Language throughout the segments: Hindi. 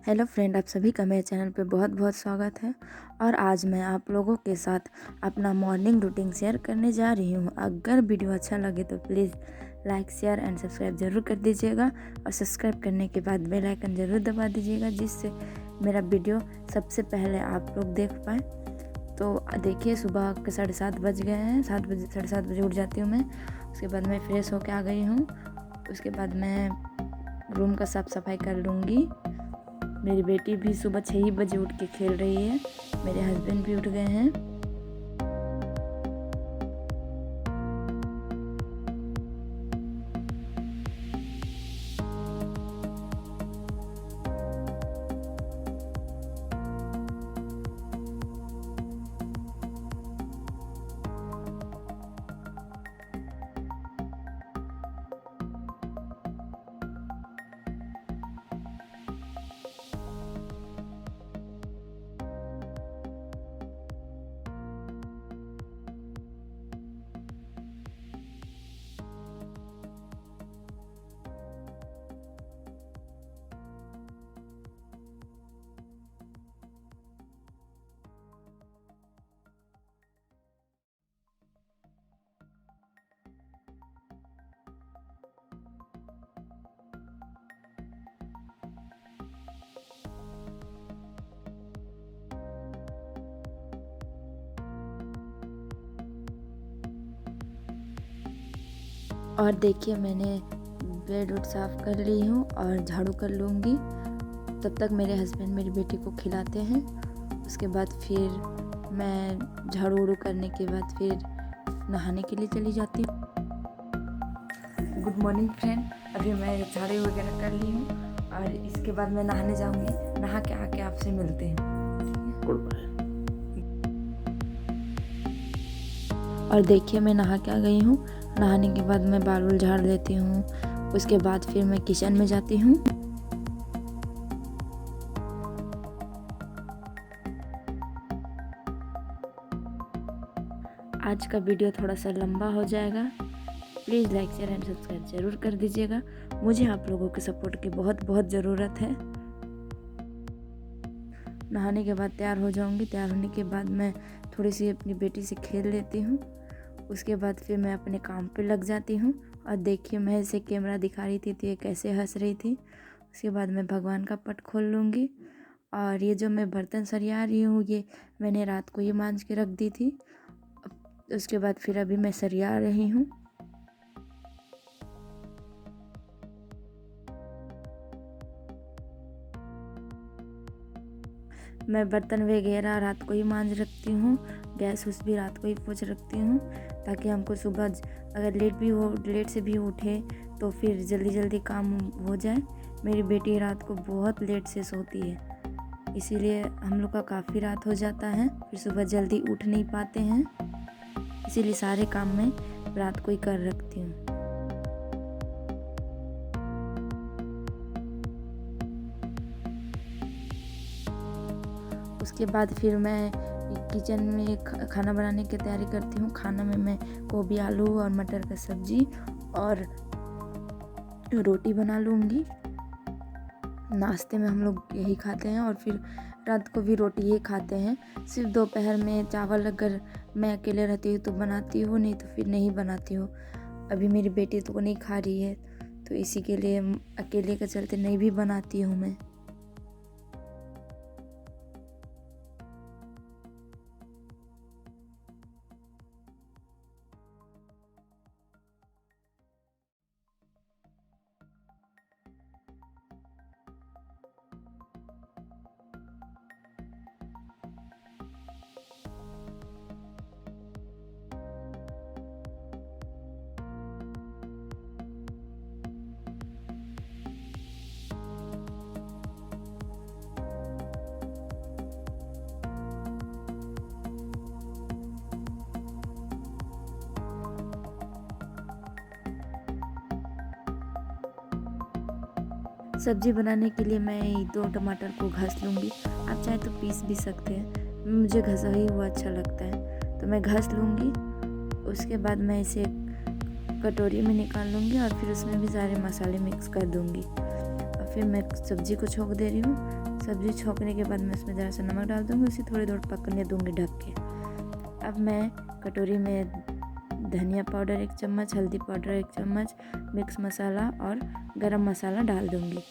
हेलो फ्रेंड, आप सभी का मेरे चैनल पे बहुत बहुत स्वागत है। और आज मैं आप लोगों के साथ अपना मॉर्निंग रूटीन शेयर करने जा रही हूँ। अगर वीडियो अच्छा लगे तो please like share and subscribe ज़रूर कर दीजिएगा और सब्सक्राइब करने के बाद बेल आइकन ज़रूर दबा दीजिएगा, जिससे मेरा वीडियो सबसे पहले आप लोग देख पाएँ। तो देखिए, सुबह के 7:30 बज गए हैं। 7:30 उठ जाती हूँ मैं। उसके बाद मैं फ्रेश होकर आ गई हूँ। उसके बाद मैं रूम का साफ़ सफाई कर लूँगी। मेरी बेटी भी सुबह 6 ही बजे उठ के खेल रही है। मेरे हस्बैंड भी उठ गए हैं। और देखिए, मैंने बेड उड साफ़ कर ली हूँ और झाड़ू कर लूँगी। तब तक मेरे हस्बैंड मेरी बेटी को खिलाते हैं। उसके बाद फिर मैं झाड़ू उड़ू करने के बाद फिर नहाने के लिए चली जाती हूँ। गुड मॉर्निंग फ्रेंड, अभी मैं झाड़ू वगैरह कर ली हूँ और इसके बाद मैं नहाने जाऊँगी। नहा के आके आपसे मिलते हैं। Good bye. और देखिए, मैं नहा के आ गई हूँ। नहाने के बाद मैं बाल उल झाड़ लेती हूँ। उसके बाद फिर मैं किचन में जाती हूँ। आज का वीडियो थोड़ा सा लंबा हो जाएगा। Please like share and subscribe ज़रूर कर दीजिएगा। मुझे आप लोगों के सपोर्ट की बहुत बहुत ज़रूरत है। नहाने के बाद तैयार हो जाऊँगी। तैयार होने के बाद मैं थोड़ी सी अपनी बेटी से खेल लेती हूँ। उसके बाद फिर मैं अपने काम पे लग जाती हूँ। और देखिए, मैं इसे कैमरा दिखा रही थी तो ये कैसे हंस रही थी। उसके बाद मैं भगवान का पट खोल लूँगी। और ये जो मैं बर्तन सरिया रही हूँ, ये मैंने रात को ये मांज के रख दी थी। उसके बाद फिर अभी मैं सरिया रही हूँ। मैं बर्तन वगैरह रात को ही मांज रखती हूँ। गैस उस भी रात को ही पोंछ रखती हूँ, ताकि हमको सुबह अगर लेट से भी उठे तो फिर जल्दी जल्दी काम हो जाए। मेरी बेटी रात को बहुत लेट से सोती है, इसीलिए हम लोग का काफ़ी रात हो जाता है। फिर सुबह जल्दी उठ नहीं पाते हैं, इसीलिए सारे काम मैं रात को ही कर रखती हूँ। उसके बाद फिर मैं किचन में खाना बनाने की तैयारी करती हूँ। खाना में मैं गोभी, आलू और मटर का सब्जी और रोटी बना लूँगी। नाश्ते में हम लोग यही खाते हैं और फिर रात को भी रोटी ही खाते हैं। सिर्फ दोपहर में चावल अगर मैं अकेले रहती हूँ तो बनाती हूँ, नहीं तो फिर नहीं बनाती हूँ। अभी मेरी बेटी तो नहीं खा रही है, तो इसी के लिए अकेले के चलते नहीं भी बनाती हूँ मैं। सब्जी बनाने के लिए मैं 2 टमाटर को घस लूँगी। आप चाहे तो पीस भी सकते हैं, मुझे घसा ही हुआ अच्छा लगता है, तो मैं घस लूँगी। उसके बाद मैं इसे कटोरी में निकाल लूँगी और फिर उसमें भी सारे मसाले मिक्स कर दूँगी और फिर मैं सब्ज़ी को छोंक दे रही हूँ। सब्ज़ी छोंकने के बाद मैं इसमें ज़रा सा नमक डाल दूँगी, उसे थोड़ी देर पकने दूँगी ढक के। अब मैं कटोरी में धनिया पाउडर 1 चम्मच, हल्दी पाउडर 1 चम्मच, मिक्स मसाला और गरम मसाला डाल दूँगी।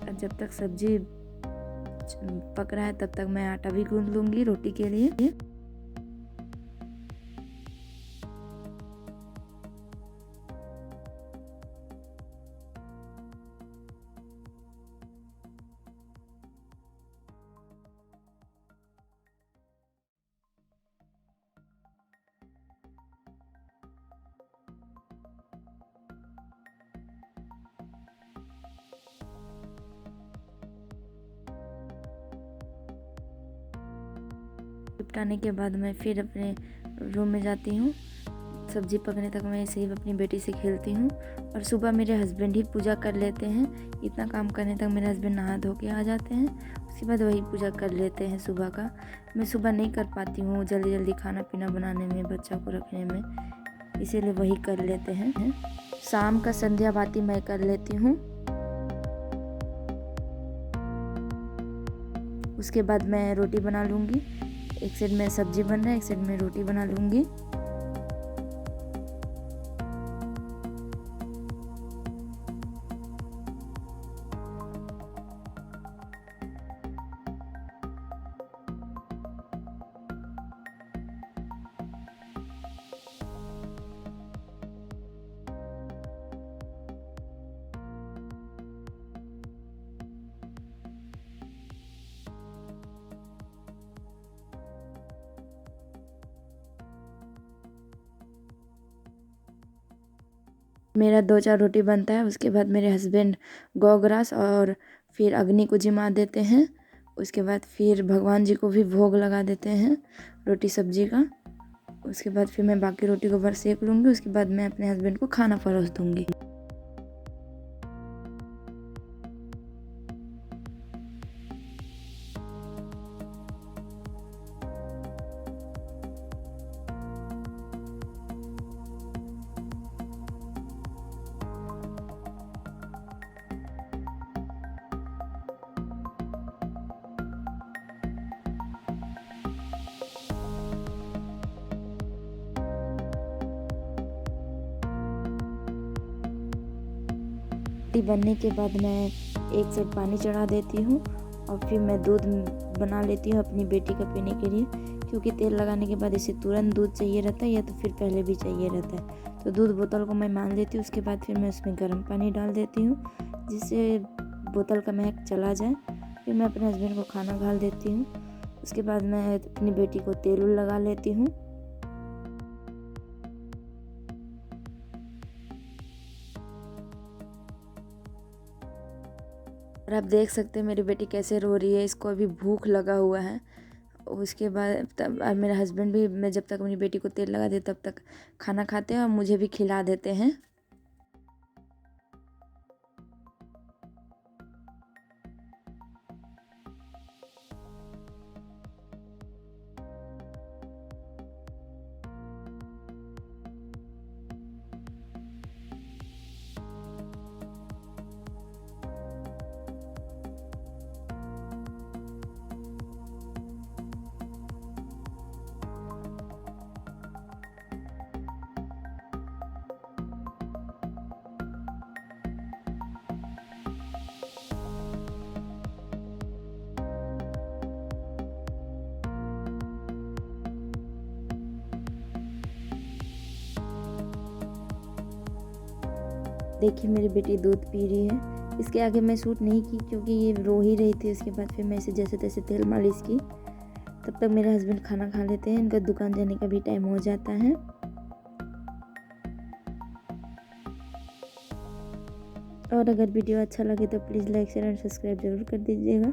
अब जब तक सब्ज़ी पक रहा है तब तक मैं आटा भी गूँध लूँगी रोटी के लिए। निपटाने के बाद मैं फिर अपने रूम में जाती हूँ। सब्ज़ी पकने तक मैं ऐसे ही अपनी बेटी से खेलती हूँ और सुबह मेरे हस्बैंड ही पूजा कर लेते हैं। इतना काम करने तक मेरे हस्बैंड नहा धो के आ जाते हैं, उसके बाद वही पूजा कर लेते हैं सुबह का। मैं सुबह नहीं कर पाती हूँ जल्दी जल्दी खाना पीना बनाने में, बच्चा को रखने में, इसीलिए वही कर लेते हैं। शाम का संध्या बाती मैं कर लेती हूँ। उसके बाद मैं रोटी बना लूँगी। एक साइड में सब्जी बन रहा है, एक साइड में रोटी बना लूँगी। मेरा 2-4 रोटी बनता है, उसके बाद मेरे हस्बैंड गौ ग्रास और फिर अग्नि को जिमा देते हैं। उसके बाद फिर भगवान जी को भी भोग लगा देते हैं रोटी सब्जी का। उसके बाद फिर मैं बाकी रोटी को भर सेक लूँगी। उसके बाद मैं अपने हस्बैंड को खाना परोस दूँगी। रोटी बनने के बाद मैं एक साइड पानी चढ़ा देती हूँ और फिर मैं दूध बना लेती हूँ अपनी बेटी का पीने के लिए, क्योंकि तेल लगाने के बाद इसे तुरंत दूध चाहिए रहता है या तो फिर पहले भी चाहिए रहता है। तो दूध बोतल को मैं मान लेती हूँ। उसके बाद फिर मैं उसमें गर्म पानी डाल देती हूँ जिससे बोतल का महक चला जाए। फिर मैं अपने हस्बैंड को खाना खा देती हूँ। उसके बाद मैं अपनी बेटी को तेल लगा लेती हूँ। और आप देख सकते हैं मेरी बेटी कैसे रो रही है, इसको अभी भूख लगा हुआ है। उसके बाद तब मेरा हस्बैंड भी, मैं जब तक अपनी बेटी को तेल लगा दे तब तक खाना खाते हैं और मुझे भी खिला देते हैं। देखिए मेरी बेटी दूध पी रही है। इसके आगे मैं शूट नहीं की क्योंकि ये रो ही रही थी। उसके बाद फिर मैं इसे जैसे तैसे तेल मालिश की। तब तक मेरे हस्बैंड खाना खा लेते हैं, इनका दुकान जाने का भी टाइम हो जाता है। और अगर वीडियो अच्छा लगे तो please like share and subscribe जरूर कर दीजिएगा।